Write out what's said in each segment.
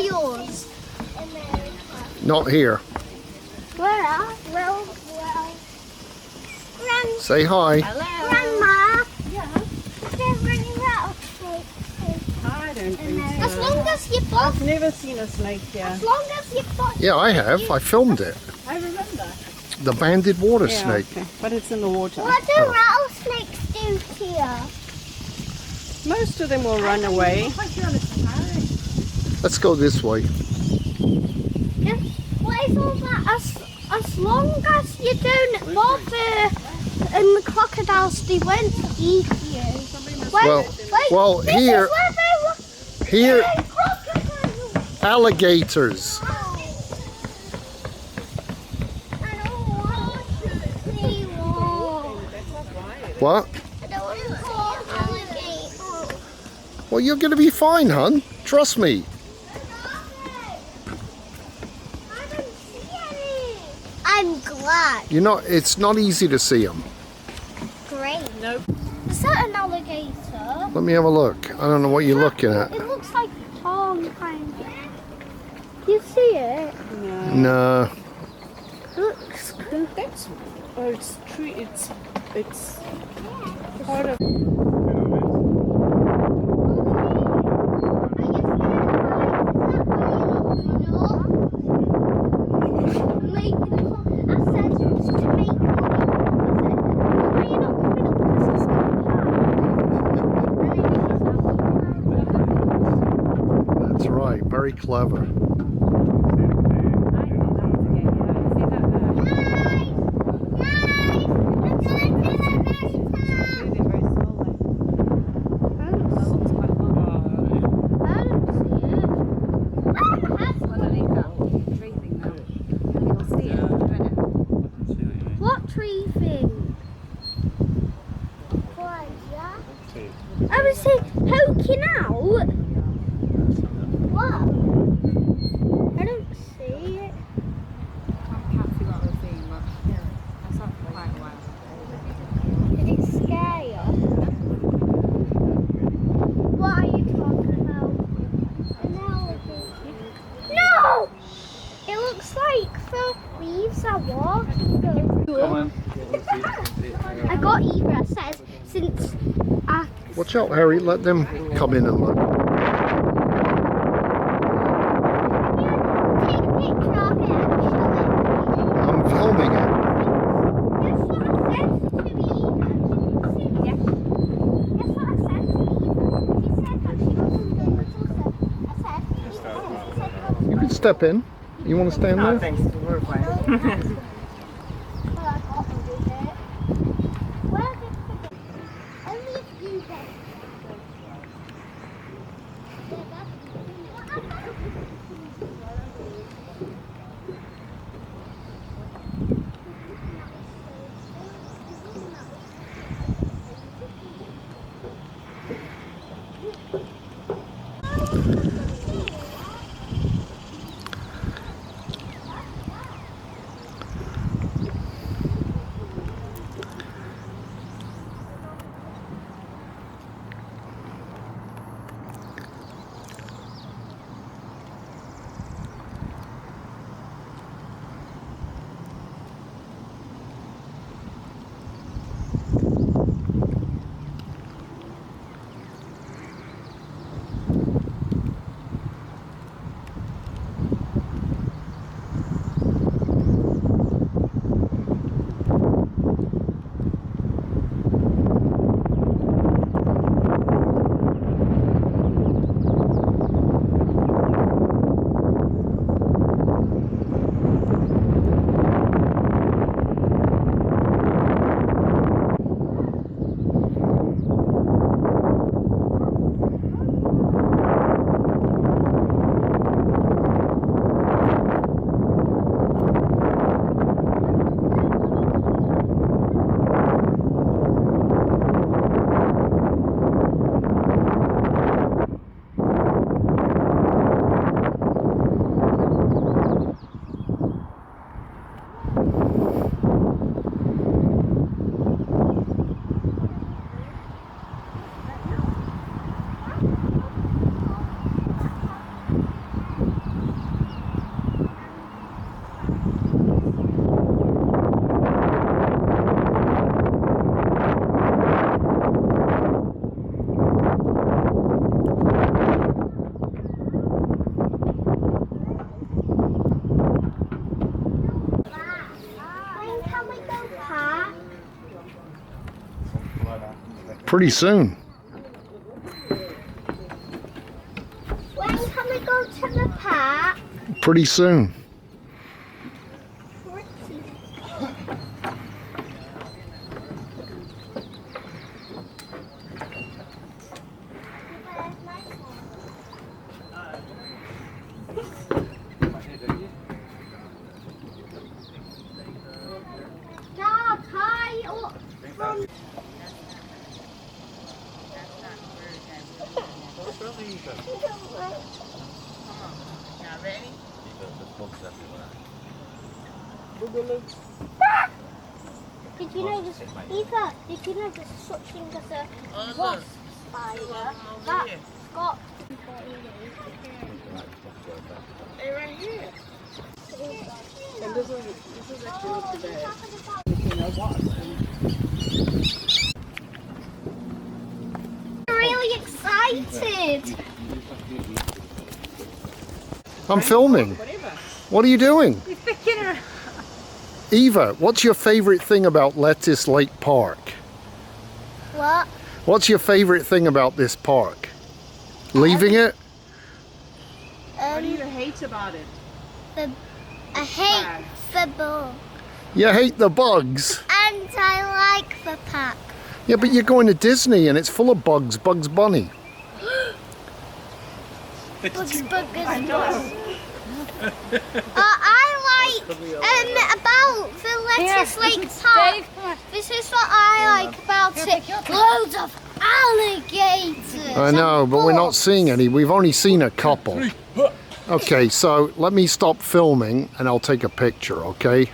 Wales. Not here. Where are? Well. Say hi. Hello. Grandma. Yeah. Is there any rattlesnakes? I don't think so. As long as you bought. I've never seen a snake here. As long as you bought. Yeah, I have. I filmed it. I remember. The banded water Yeah, snake. okay. But it's in the water. What do rattlesnakes do here? Most of them will run away. Let's go this way. What is all that? As long as you don't bother, and the crocodiles, they won't eat you. Well, here, here, crocodiles. alligators. I don't want to see one. What? I don't want to call alligator. Well, you're going to be fine, hon. Trust me. I'm glad. You're not. It's not easy to see them. Great. Nope. Is that an alligator? Let me have a look. I don't know what you're looking at. It looks like Tom, kind of. Do you see it? No. No. It looks cool. That's, it's tree. It's part of. That's right. Very clever. What tree thing? I was saying poking out. What? I don't see it. I can't see what we're seeing, but I saw it for quite a while. Did it scare you? What are you talking about? An alligator. No! It looks like the leaves are walking. I got Eva. It says since I. Watch out, Harry. Let them come in and look. Take a picture of it and show it. I'm filming it. Guess what I said to Eva? Yeah. Guess what I said to Eva? She said that she wasn't going to. I said. You can step in. You want to stand No, there? thanks. We're fine. Well, I got to do it. Where did it go? Only if you get. Pretty soon. When can we go to the park? Pretty soon. Dad, hi. Oh, from Did you know there's Eva? Did you know there's such thing as a wasp spider? That's got. They're right here. And this is actually today. You know what? I'm really excited. I'm filming. Whatever. What are you doing? He's picking her. Eva, what's your favorite thing about Lettuce Lake Park? What? What's your favorite thing about this park? Leaving it? What do you hate about it? I hate the ball. You hate the bugs. And I like the park. Yeah, but you're going to Disney and it's full of bugs. Bugs Bunny. Bugs Buggers Bus. I like about the Lettuce Lake Park. This is what I like about it. Loads of alligators. I know, but we're not seeing any. We've only seen a couple. Okay, so let me stop filming and I'll take a picture, okay?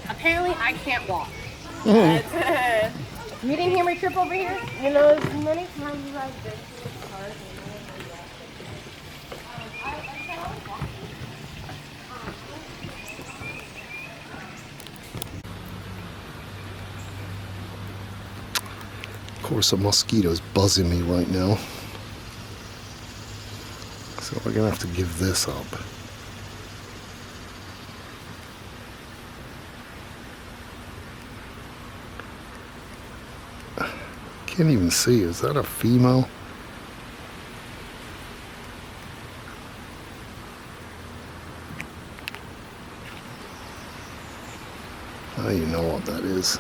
Apparently, I can't walk. That's it. You didn't hear me trip over here? You know, as many times as I've been to the park. Of course, a mosquito's buzzing me right now. So we're gonna have to give this up. Can't even see. Is that a female? Oh, you know what that is.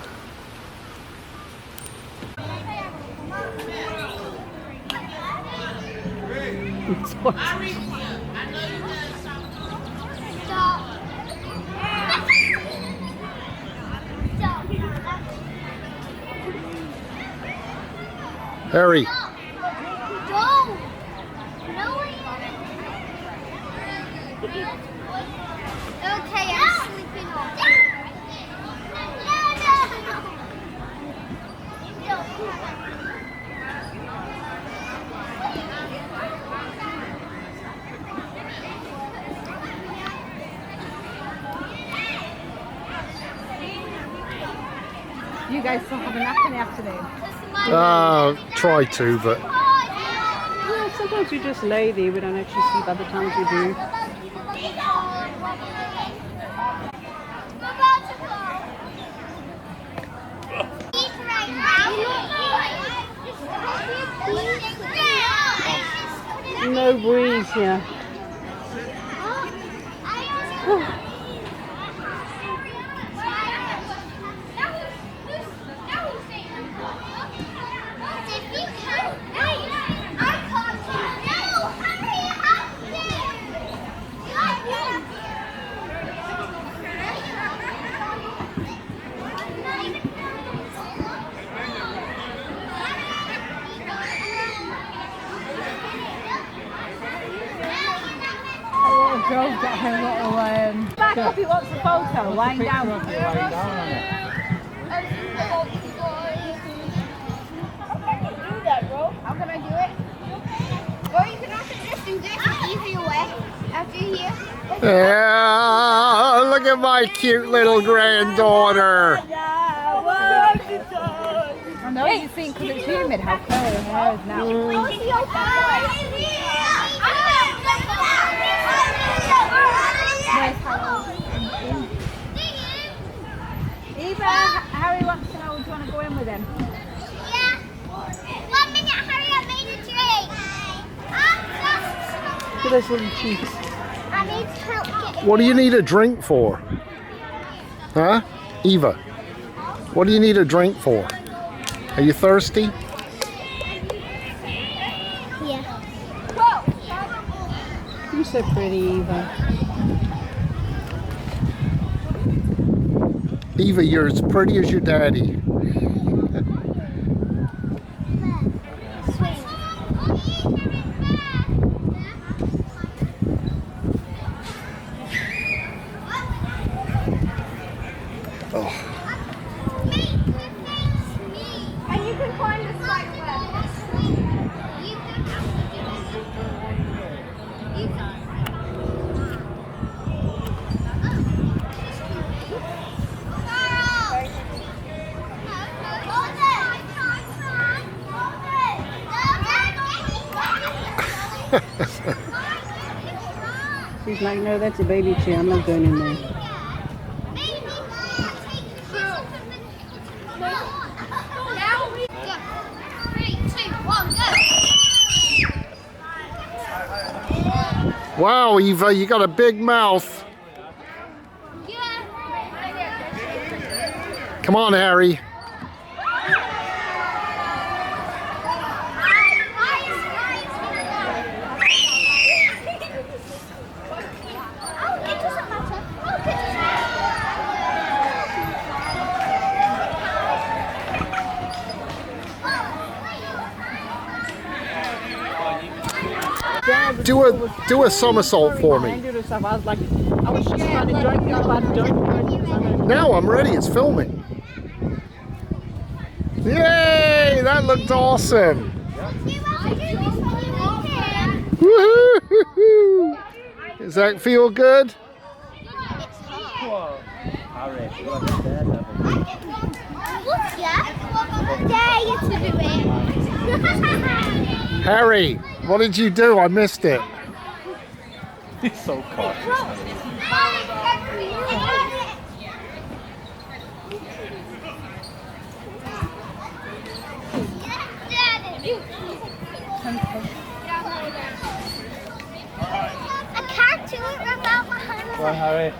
Harry. Go! No, okay, I'm sleeping on. You guys still have a nap in the afternoon? Try to, but Well, sometimes we just lay there. We don't actually sleep other times we do. No breeze here. Girls get her little back up. He wants a photo. Lying down. How can I do it? Or you can also just do this easier way after here. yeah, look at my cute little granddaughter. I know you think because it's humid how curly her hair is now. Eva, Harry wants to know, do you want to go in with him? Yeah. 1 minute, Harry, I made a drink. Look at those little cheeks. I need help getting What do you need a drink for? Huh? Eva, what do you need a drink for? Are you thirsty? Yeah. You're so pretty, Eva. Eva, you're as pretty as your daddy. And you can climb the slide well. She's like, no, that's a baby chair. I'm not going in there. Wow, Eva, you got a big mouth. Come on, Harry. Do a somersault for me. I was like, I was just trying to join you, but don't. Now I'm ready. It's filming. Yay! That looked awesome. Woohoo! Does that feel good? Harry, what did you do? I missed it. He's so cautious. I can't do it without my hand. Come on, Harry.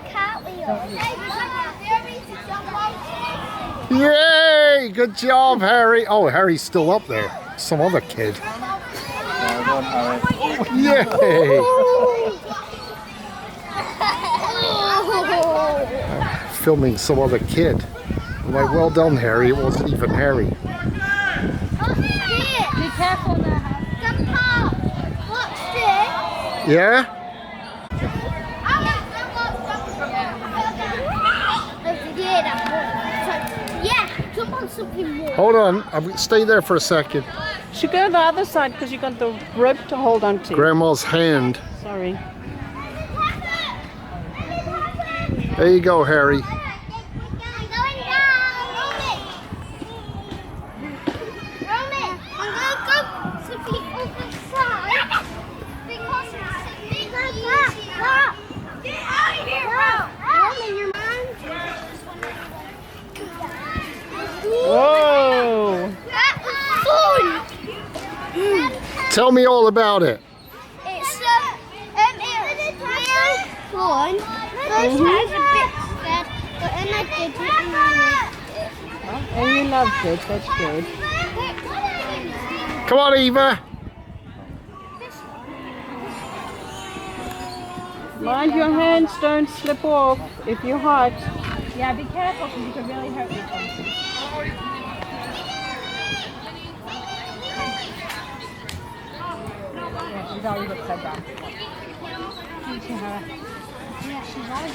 Yay! Good job, Harry. Oh, Harry's still up there. Some other kid. Come on, Harry. Yay! Filming some other kid. I'm like, well done, Harry. It wasn't even Harry. Be careful now. Watch this. Yeah? Yeah, jump on something more. Hold on. Stay there for a second. Should go the other side because you got the rope to hold on to. Grandma's hand. Sorry. There you go, Harry. Tell me all about it. It's really fun. But it has a bit scared, but then I did it and I liked it. And you loved it, that's good. Come on, Eva. Mind your hands, don't slip off if you're hot. Yeah, be careful because you could really hurt yourself. Yeah, she's always upside down. Yeah, she's always